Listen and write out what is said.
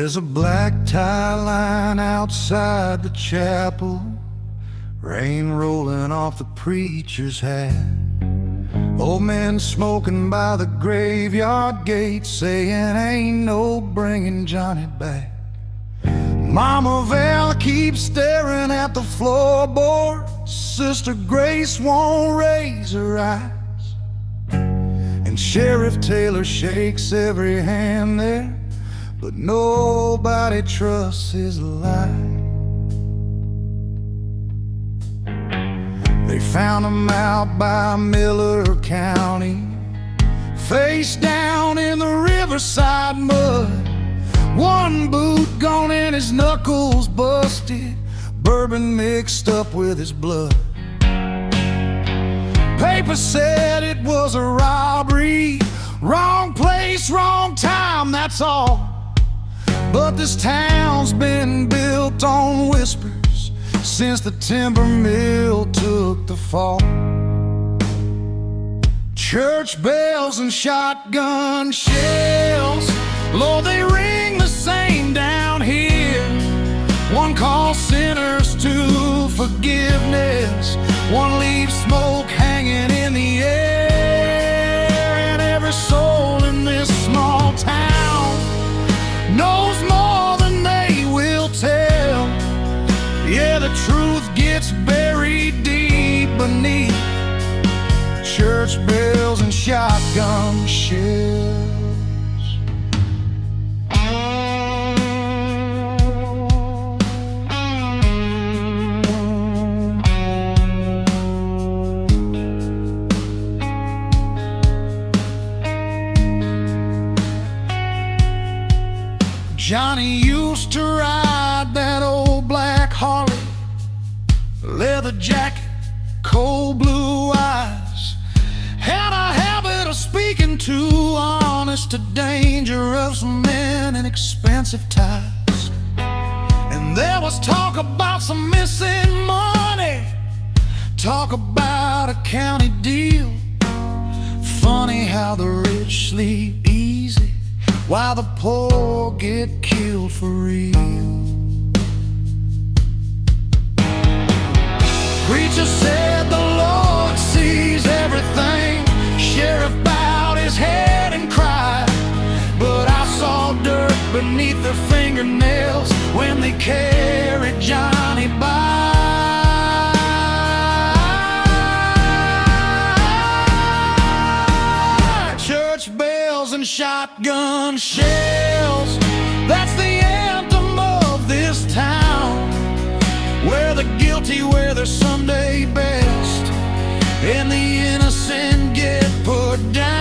There's a black tie line outside the chapel, rain rolling off the preacher's hat. Old men smoking by the graveyard gate, saying ain't no bringing Johnny back. Mama Val keeps staring at the floorboard. Sister Grace won't raise her eyes, and Sheriff Taylor shakes every hand there, but nobody trusts his lie. They found him out by Miller County, face down in the riverside mud. One boot gone and his knuckles busted, bourbon mixed up with his blood. Paper said it was a robbery, wrong place, wrong time, that's all. But this town's been built on whispers since the timber mill took the fall. Church bells and shotgun shells, Lord, they ring the same down here. One calls sinners to forgiveness, one leaves smoke hanging in the air. And every soul in this small town knows more than they will tell. Yeah, the truth gets buried deep beneath church bells and shotgun shells. Johnny used to ride that old black Harley, leather jacket, cold blue eyes, had a habit of speaking too honest to dangerous men and expensive ties. And there was talk about some missing money, talk about a county deal. Funny how the rich sleep easy while the poor get killed for real. Preacher said the Lord sees everything. Sheriff bowed his head and cried, but I saw dirt beneath their fingernails when they carried Johnny by. Church bells and shotgun shells, that's the anthem of this town, where the guilty wear their Sunday best and the innocent get put down.